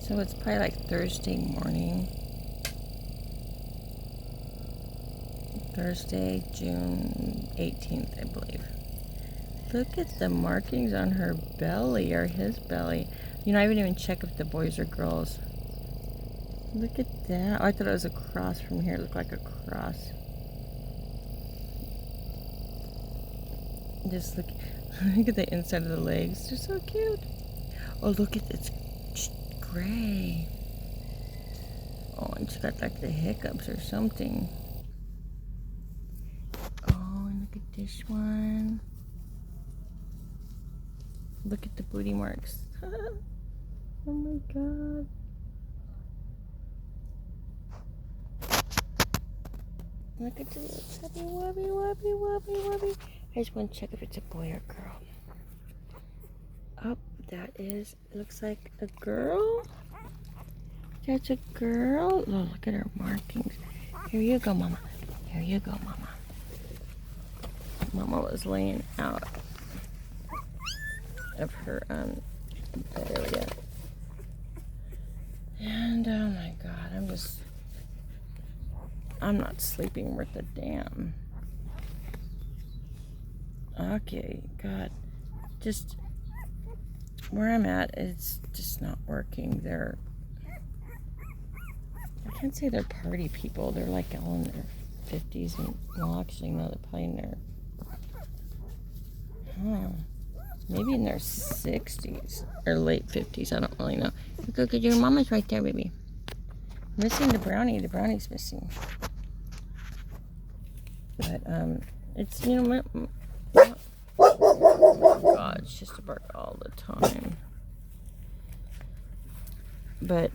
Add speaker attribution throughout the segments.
Speaker 1: So it's probably like Thursday morning. Thursday, June 18th, I believe. Look at the markings on her belly, or his belly. You know, I haven't even checked if the boys or girls. Look at that. Oh, I thought it was a cross from here. It looked like a cross. Just look, look at the inside of the legs. They're so cute. Oh, look at it's gray. Oh, and she got like the hiccups or something. Oh, and look at this one. Look at the booty marks. Oh my god. Look at the little chubby wubby. I just want to check if it's a boy or girl. Oh, that is, looks like a girl. That's a girl. Oh, look at her markings. Here you go, Mama. Here you go, Mama. Mama was laying out of her area. And oh my god, I'm not sleeping worth a damn. Okay, god. Just where I'm at, it's just not working. I can't say they're party people. They're like all in their 50s and, well, actually no, they're probably in their maybe in their 60s or late 50s. I don't really know. Look at your mama's right there, baby. Missing the brownie. The brownie's missing. But it's, you know, oh god, it's just a bark all the time. But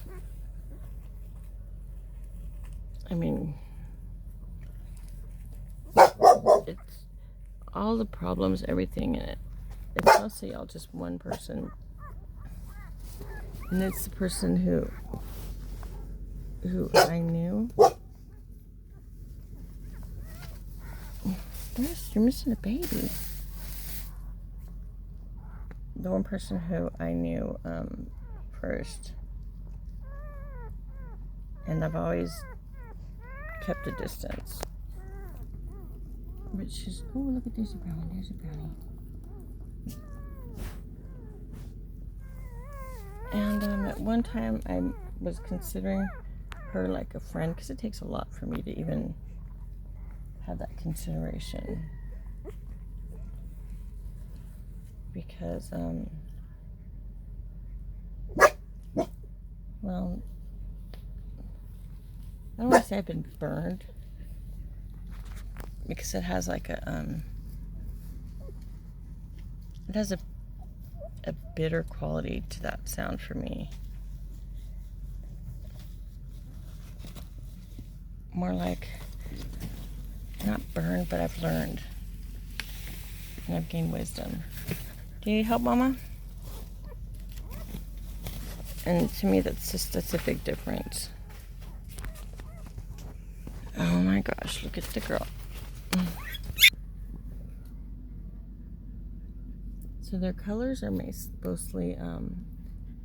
Speaker 1: I mean, it's all the problems, everything in it. It's mostly all just one person, and it's the person who I knew. You're missing a baby. The one person who I knew first, and I've always kept a distance. But she's, oh look at, there's a brownie, there's a brownie. And at one time I was considering her like a friend, because it takes a lot for me to even have that consideration. Because, well, I don't want to say I've been burned, because it has like a, it has a bitter quality to that sound for me. More like, not burned, but I've learned. And I've gained wisdom. Do you need help, Mama? And to me, that's a big difference. Oh my gosh, look at the girl. So their colors are mostly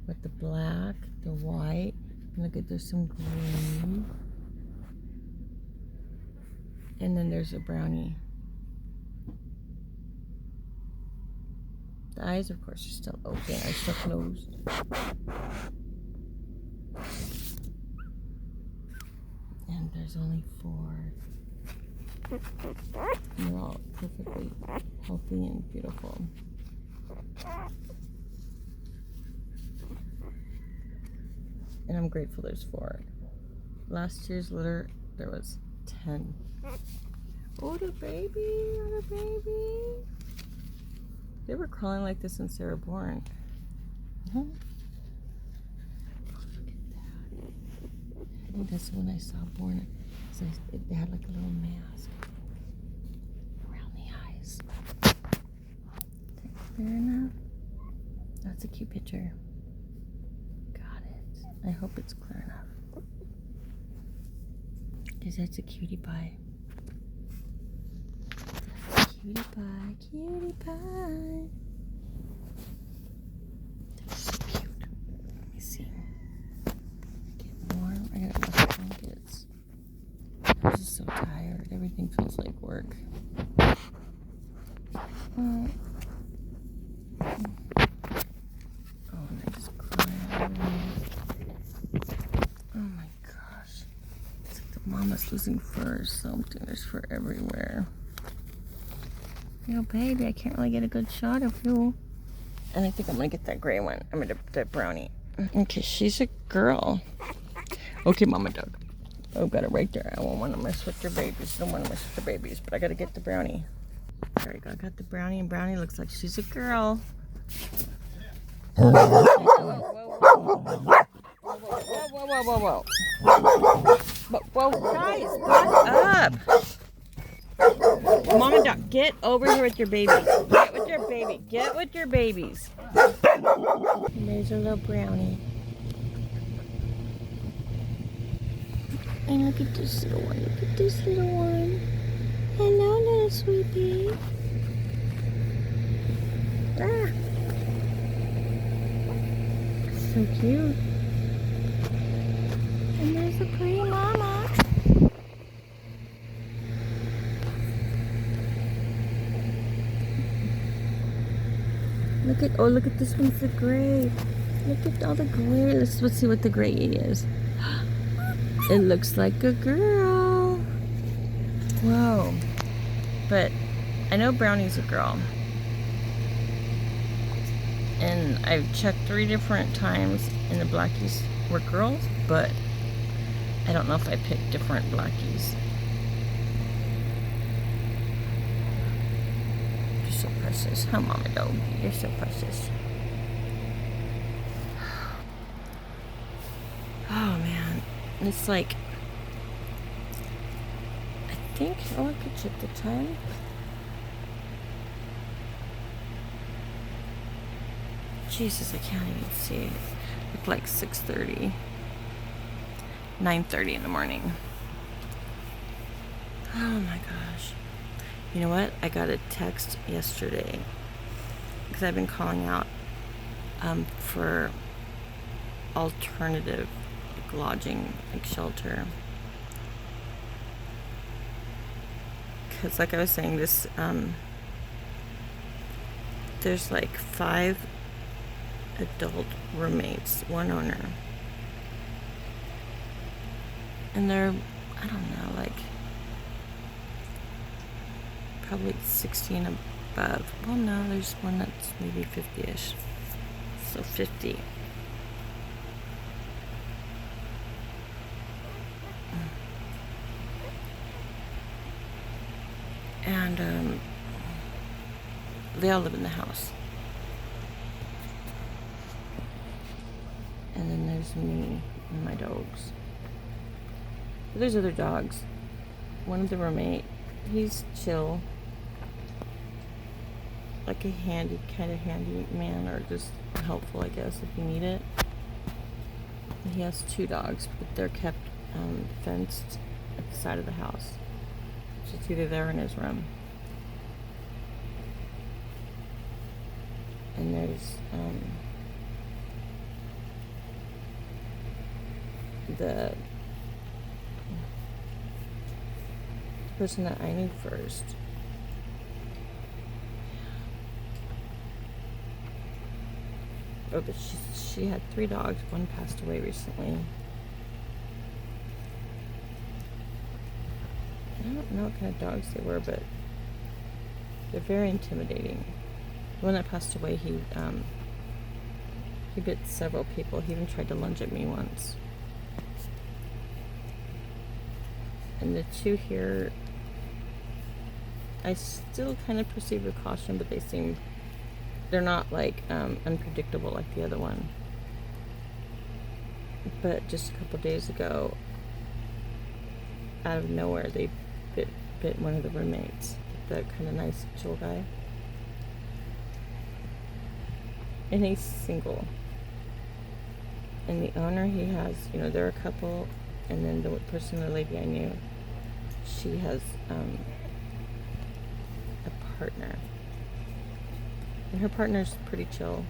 Speaker 1: with the black, the white. Look at, there's some green. And then there's a brownie. The eyes, of course, are still open, are still closed. And there's only 4. And they're all perfectly healthy and beautiful. And I'm grateful there's 4. Last year's litter, there was 10. Oh, the baby, oh, the baby. They were crawling like this since they were born. Oh, look at that. I think that's when I saw born. So they had like a little mask around the eyes. Fair enough. That's a cute picture. Got it. I hope it's clear enough. Because that's a cutie pie. Cutie pie, cutie pie. That's so cute. Let me see. everything feels like work. Oh, and I just cried. Oh my gosh. It's like the mama's losing fur or something. There's fur everywhere. You know, baby, I can't really get a good shot of you. And I think I'm gonna get that gray one. I'm gonna get that brownie. Okay, she's a girl. Okay, mama dog. Oh, got it right there. I won't want to mess with your babies. Don't want to mess with the babies, but I gotta get the brownie. There we go. I got the brownie, and brownie looks like she's a girl. Whoa, whoa. Whoa, guys, back up. Mom and Dog, get over here with your babies. Get with your baby. Get with your babies. And there's a little brownie. And look at this little one. Look at this little one. Hello, little sweetie. Ah. So cute. And there's a pretty mama. Look at this one's the gray. Look at all the gray. Let's see what the gray is. It looks like a girl. Whoa. But I know Brownie's a girl. And I've checked 3 different times and the blackies were girls, but I don't know if I picked different blackies. You're so precious. Huh, Mama Dog? You're so precious. Oh, man. It's like, I think, I could check the time. Jesus, I can't even see. It's like 6:30, 9:30 in the morning. Oh my gosh. You know what? I got a text yesterday because I've been calling out for alternative lodging, like shelter. Because like I was saying, this there's like 5 adult roommates, 1 owner, and they're, I don't know, like probably 60 and above. Well, no, there's one that's maybe 50-ish, so 50. And they all live in the house. And then there's me and my dogs. There's other dogs. One of the roommate, he's chill, like a handy man, or just helpful, I guess, if you need it. And he has 2 dogs, but they're kept fenced at the side of the house. So it's either there or in his room. And there's the person that I knew first. Oh, but she had 3 dogs. One passed away recently. I don't know what kind of dogs they were, but they're very intimidating. The one that passed away, he bit several people. He even tried to lunge at me once. And the 2 here, I still kind of perceive with caution, but they're not like unpredictable like the other one. But just a couple days ago, out of nowhere, they bit one of the roommates, the kind of nice, chill guy. And he's single. And the owner, he has, they're a couple, and then the person, the lady I knew, she has a partner. And her partner's pretty chill.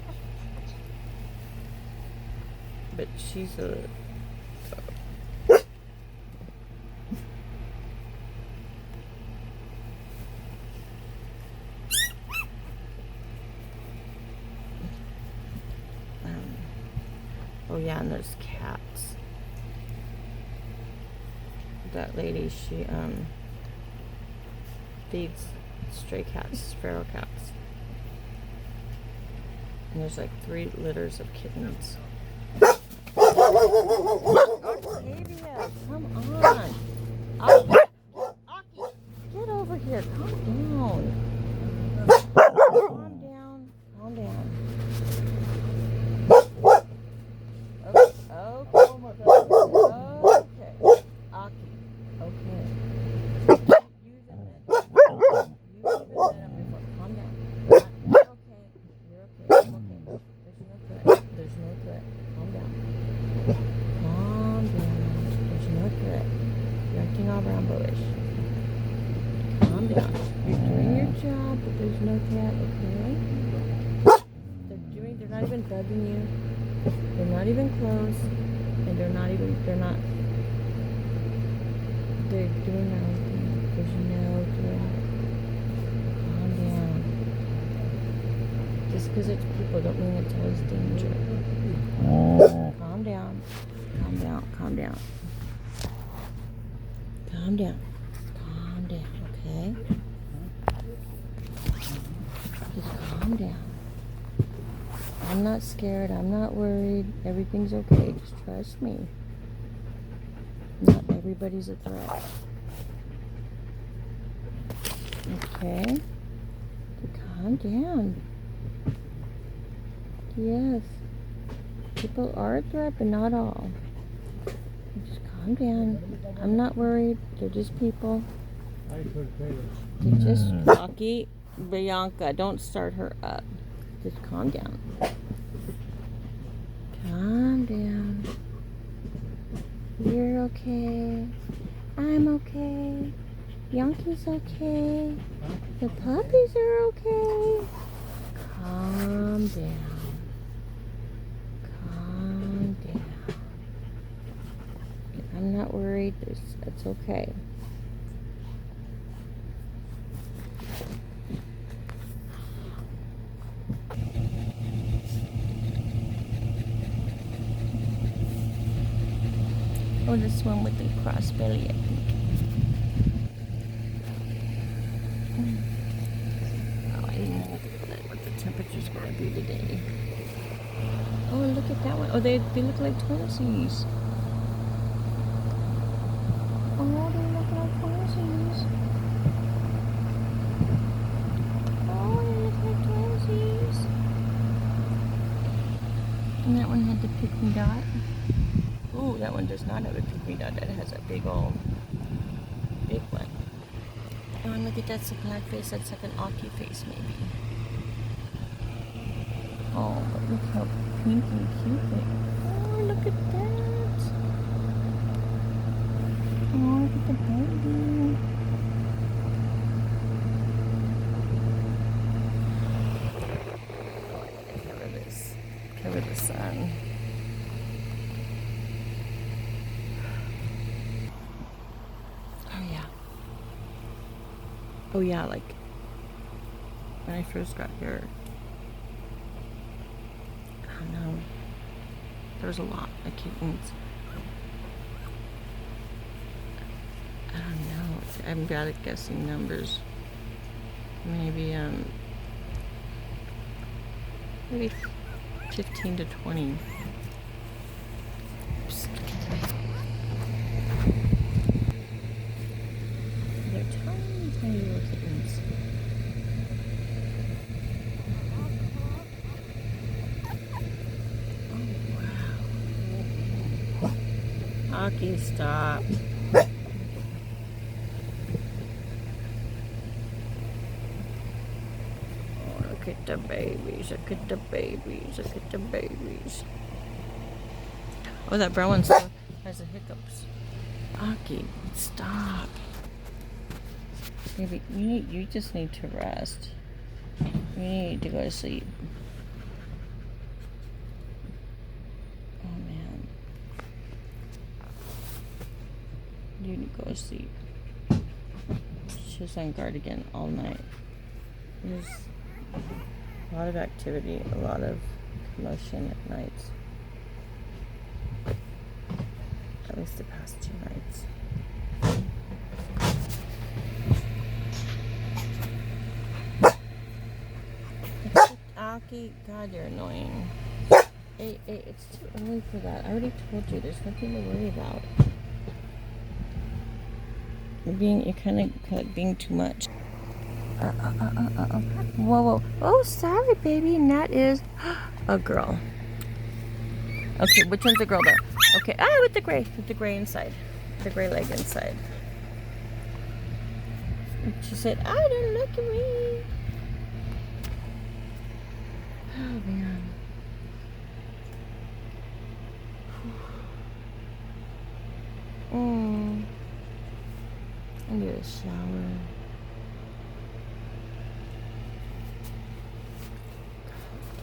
Speaker 1: But she's a... Oh yeah, and there's cats. That lady, she feeds stray cats, feral cats. And there's like 3 litters of kittens. Octavia, come on. Aki, get over here. Calm down. Calm down. Calm down. Okay. Okay. Aki. Okay. Using it. Calm down. You're okay. You're okay. I'm okay. There's no threat. Calm down. Calm down. There's no threat. You're acting all rambo-ish. Calm down. You're doing your job, but there's no threat, okay? They're not even bugging you. They're not even close. And they're doing their own thing. There's no threat. Calm down. Just because it's people don't mean it's always danger. Calm down. Calm down. Calm down. Calm down. Calm down, okay? Just calm down. I'm not scared. I'm not worried. Everything's okay. Just trust me. Not everybody's a threat. Okay? So calm down. Yes. People are a threat, but not all. Just calm down. I'm not worried. They're just people. They're just Rocky. Bianca, don't start her up. Just calm down. Calm down. You're okay. I'm okay. Bianca's okay. The puppies are okay. Calm down. Calm down. I'm not worried. It's okay. Oh, this one with the cross belly, I think. Oh, I didn't know what the temperature's going to be today. Oh, look at that one. Oh, they look like twinsies. Oh, they look like twinsies. Oh, they look like twinsies. And that one had the pygmy dot. Oh, that one does not have a pygmy dot. That has a big one. Oh, and look at that black face. That's like an Aki face, maybe. Oh, but look how pink and cute they are. Oh, look at that. Oh, look at the baby. Oh, I gotta cover this. Cover the sun. Oh yeah, like when I first got here, I don't know, there was a lot of kittens. I don't know, I'm bad at guessing numbers. Maybe 15 to 20. Oops, look at that. They're tiny, tiny little kittens. Oh, wow. Aki, stop. Oh, look at the babies. Look at the babies. Look at the babies. Oh, that brown one still has the hiccups. Aki, stop. Baby, you just need to rest. You need to go to sleep. Oh man. You need to go to sleep. She was on guard again all night. There's a lot of activity, a lot of commotion at night. at least the past 2 nights. Aki, God, you're annoying. Hey, it's too early for that. I already told you, there's nothing to worry about. You're kind of being too much. Whoa. Oh, sorry, baby. And that is a girl. Okay, which one's a girl though? Okay, with the gray inside. The gray leg inside. And she said, don't look at me. Oh, man. I need a shower.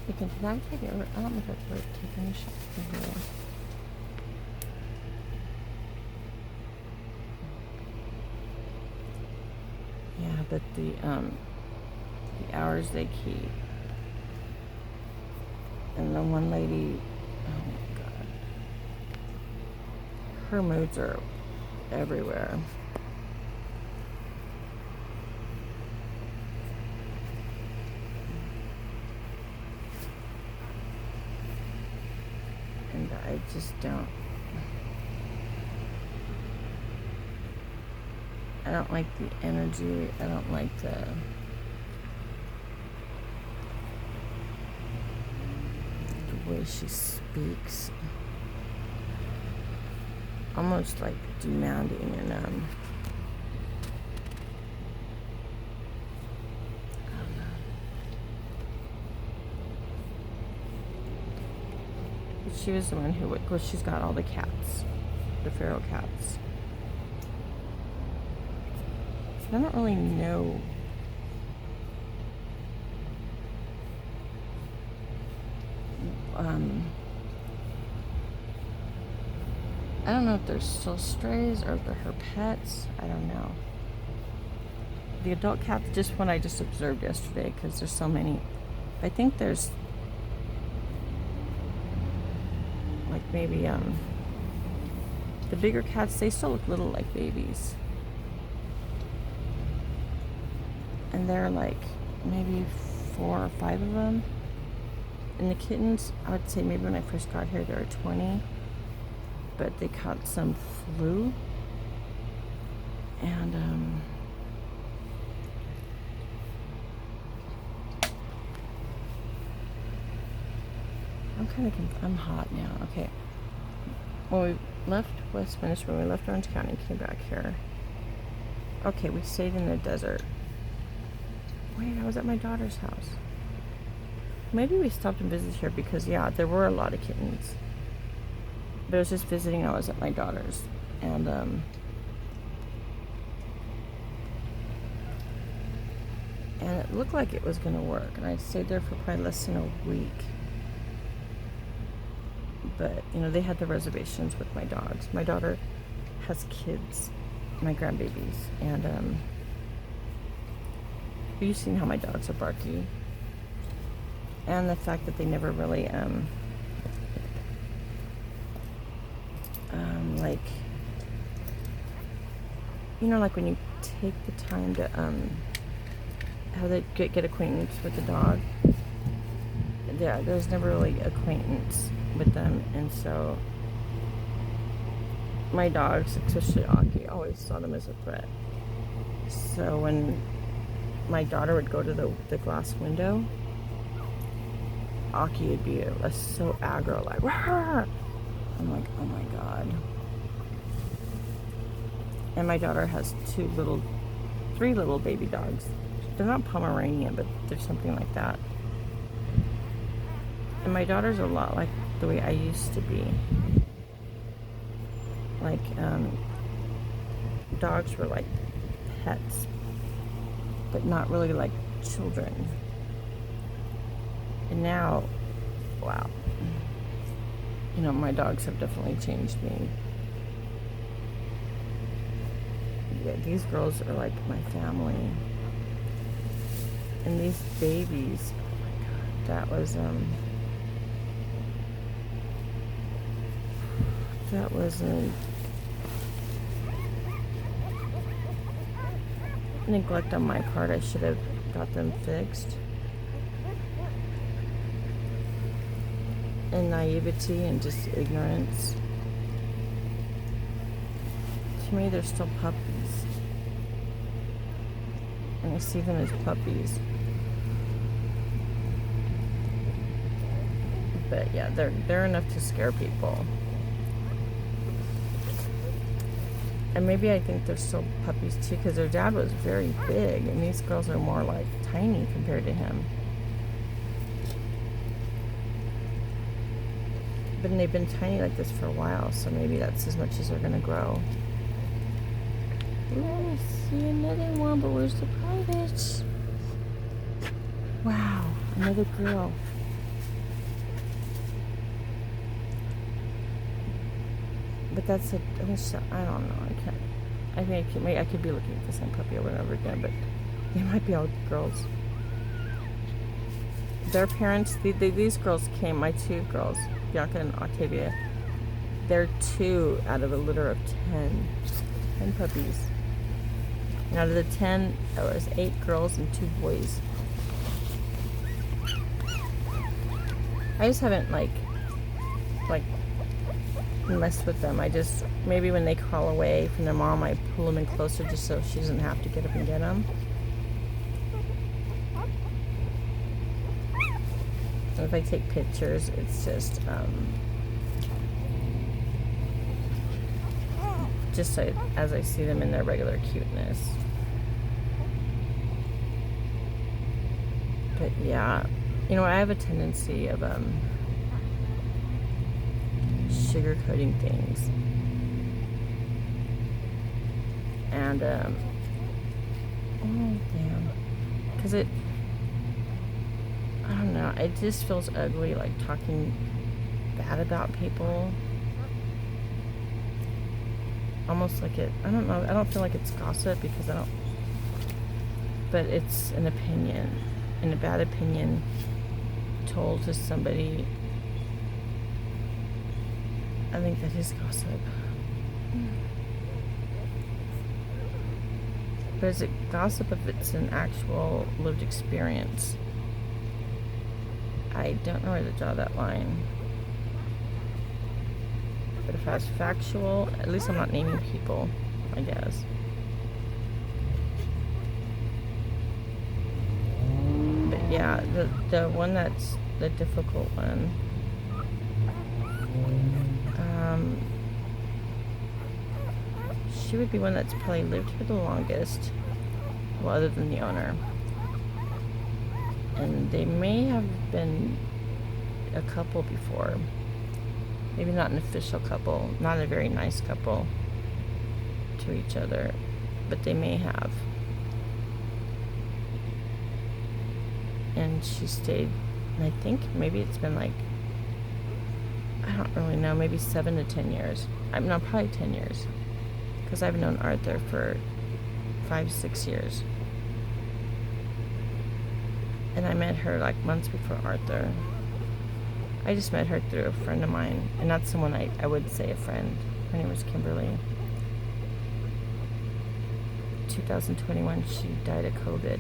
Speaker 1: Did I take it? I don't know if I've ever taken a shower here. Yeah, but the hours they keep. And the one lady, oh my God. Her moods are everywhere. And I just don't like the energy. I don't like the way she speaks. Almost like demanding and I don't know. But she was the one who would, well, she's got all the cats, the feral cats. I don't really know I don't know if they're still strays or if they're her pets. I don't know. The adult cats, just one I just observed yesterday, because there's so many. I think there's like maybe the bigger cats, they still look little like babies. And there are like maybe 4 or 5 of them. And the kittens, I would say maybe when I first got here there were 20. But they caught some flu. And I'm hot now. Okay. When we left Westminster, when we left Orange County, came back here. Okay, we stayed in the desert. Wait, I was at my daughter's house. Maybe we stopped and visited here because, yeah, there were a lot of kittens. But I was just visiting. I was at my daughter's. And, it looked like it was going to work. And I stayed there for probably less than a week. But, you know, they had the reservations with my dogs. My daughter has kids, my grandbabies. And, you've seen how my dogs are barky. And the fact that they never really, like, you know, like when you take the time to, how they get acquaintance with the dog. Yeah, there's never really acquaintance with them. And so my dogs, especially Aki, always saw them as a threat. So when my daughter would go to the glass window, Aki would be so aggro, like, Rawr! I'm like, oh my God. And my daughter has 3 little baby dogs. They're not Pomeranian, but they're something like that. And my daughter's a lot like the way I used to be. Like, dogs were like pets, but not really like children. And now, wow. You know, my dogs have definitely changed me. Yeah, these girls are like my family. And these babies, oh my God, that was neglect on my part. I should have got them fixed. And naivety and just ignorance. To me, they're still puppies. And I see them as puppies. But yeah, they're enough to scare people. And maybe I think they're still puppies too, because their dad was very big, and these girls are more like tiny compared to him. But they've been tiny like this for a while, so maybe that's as much as they're gonna grow. Ooh, I see another one, but where's the private? Wow, another girl. But that's I don't know. I think I could be looking at the same puppy over and over again, but they might be all girls. Their parents, these girls came, my two girls, Bianca and Octavia, they're 2 out of a litter of 10 puppies. And out of the 10, there was 8 girls and 2 boys. I just haven't like mess with them. I just, maybe when they crawl away from their mom, I pull them in closer just so she doesn't have to get up and get them. And if I take pictures, it's just so, as I see them in their regular cuteness. But yeah, you know, I have a tendency of sugarcoating things, and oh damn, because I don't know, it just feels ugly, like talking bad about people, almost like it, I don't know, I don't feel like it's gossip, because but it's an opinion, and a bad opinion told to somebody. I think that is gossip. But is it gossip if it's an actual lived experience? I don't know where to draw that line. But if it's factual, at least I'm not naming people, I guess. But yeah, the one that's the difficult one. She would be one that's probably lived here the longest, well, other than the owner. And they may have been a couple before. Maybe not an official couple, not a very nice couple to each other, but they may have. And she stayed, and I think maybe it's been like, I don't really know, maybe 7 to 10 years. No, probably 10 years. Because I've known Arthur for 5-6 years. And I met her like months before Arthur. I just met her through a friend of mine. And that's someone I would say a friend. Her name was Kimberly. 2021, she died of COVID.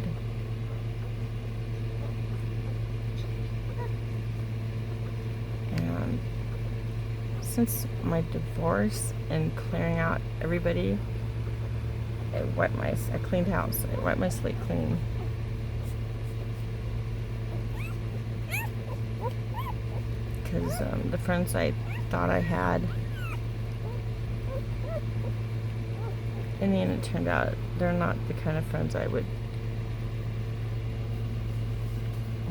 Speaker 1: And since my divorce and clearing out everybody, I cleaned house. I wiped my slate clean. Because the friends I thought I had, in the end it turned out they're not the kind of friends I would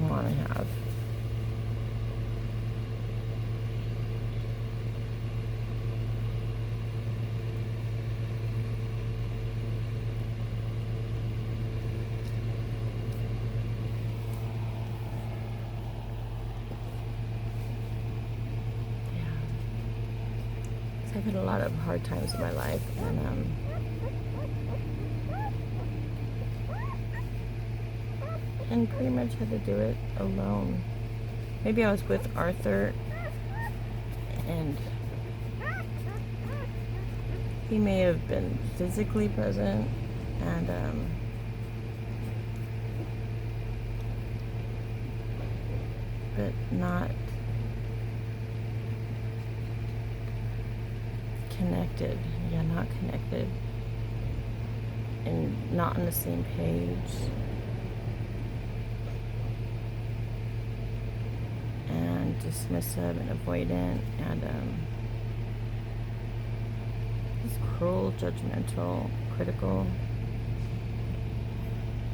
Speaker 1: want to have. I've had a lot of hard times in my life, and pretty much had to do it alone. Maybe I was with Arthur, and he may have been physically present, and but not connected. Yeah, not connected. And not on the same page. And dismissive and avoidant, and just cruel, judgmental, critical,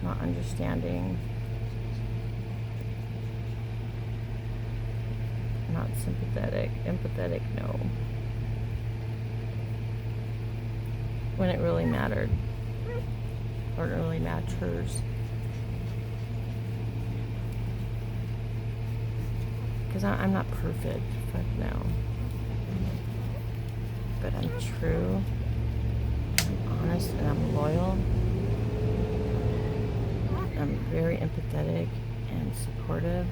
Speaker 1: not understanding, not sympathetic, empathetic, no. When it really mattered, or it really matters. Because I'm not perfect, fuck no. But I'm true, I'm honest, and I'm loyal. I'm very empathetic and supportive.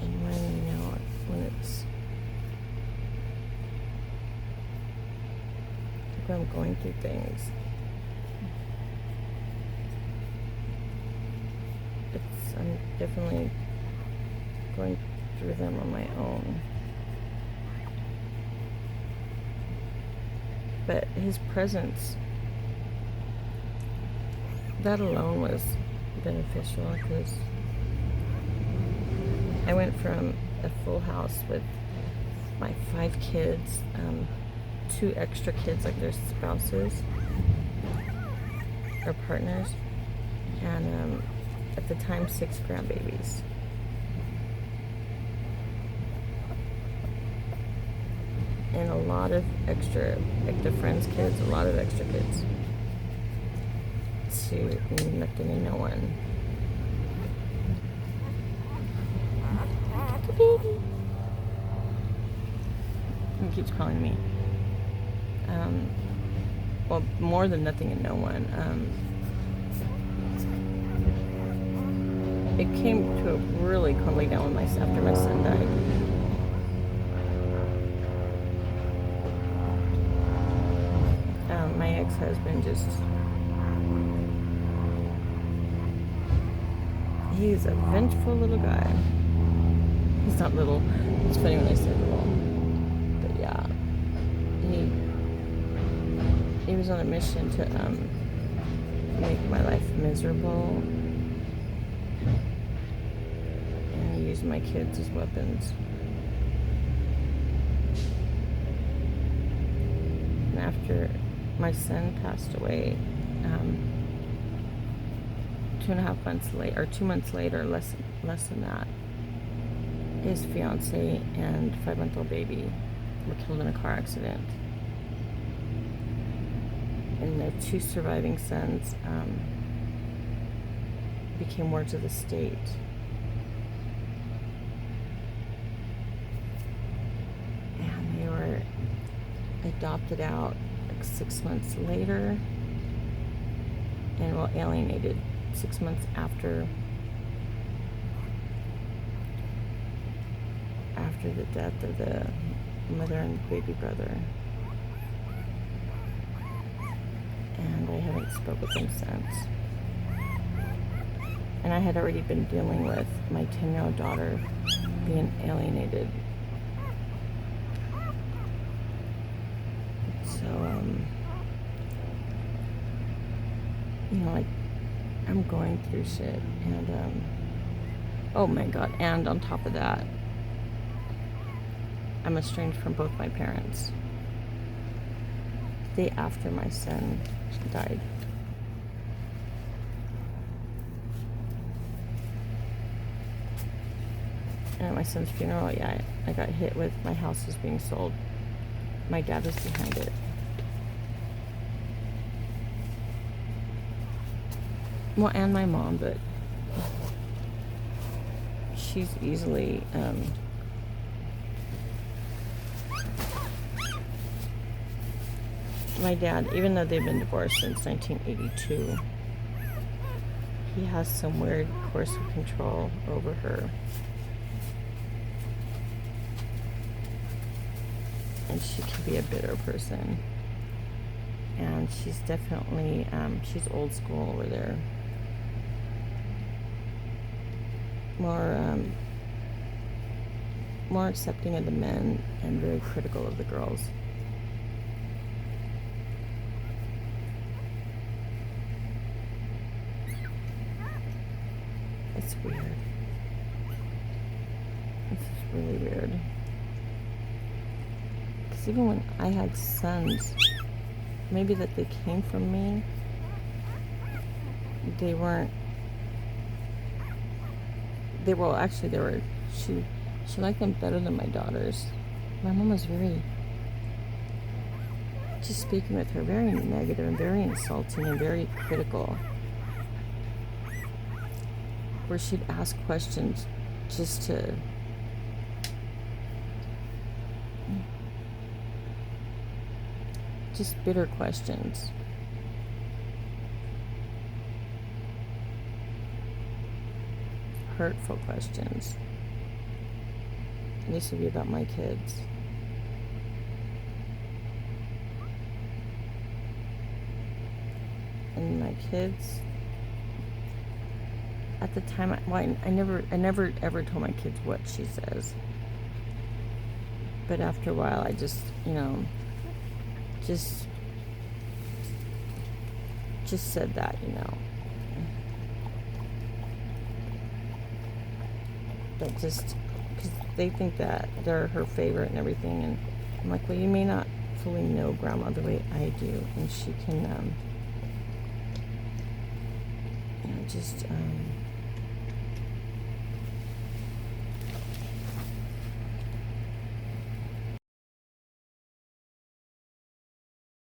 Speaker 1: And when it's like when I'm going through things, I'm definitely going through them on my own. But his presence, that alone was beneficial, because I went from a full house with my 5 kids, 2 extra kids, like their spouses or partners, and at the time 6 grandbabies. And a lot of extra, like the friends' kids, a lot of extra kids, to nothing and no one. Baby. He keeps calling me. Well, more than nothing and no one. It came to a really crumbly down after my son died. My ex-husband he's a vengeful little guy. He's not little. It's funny when I say little. But yeah, he was on a mission to make my life miserable. And he used my kids as weapons. And after my son passed away, 2.5 months later, or 2 months later, less than that, his fiance and 5-month-old baby were killed in a car accident. And their 2 surviving sons became wards of the state. And they were adopted out 6 months later, and alienated 6 months after the death of the mother and baby brother. And I haven't spoken with them since. And I had already been dealing with my 10-year-old daughter being alienated. So, like, I'm going through shit, and, oh my God, and on top of that, I'm estranged from both my parents. The day after my son died. And at my son's funeral, yeah, I got hit with my house was being sold. My dad was behind it. Well, and my mom, but she's easily, my dad, even though they've been divorced since 1982, he has some weird course of control over her. And she can be a bitter person. And she's definitely, she's old school over there. More accepting of the men and very critical of the girls. It's weird. This is really weird. Because even when I had sons, maybe that they came from me, they weren't. They were actually they were. She liked them better than my daughters. My mom was very, just speaking with her, very negative and very insulting and very critical. Where she'd ask questions just to bitter questions. Hurtful questions. This would be about my kids. And my kids, at the time, I never ever told my kids what she says. But after a while, I just, just said that, That just, because they think that they're her favorite and everything. And I'm like, well, you may not fully know Grandma the way I do. And she can, just,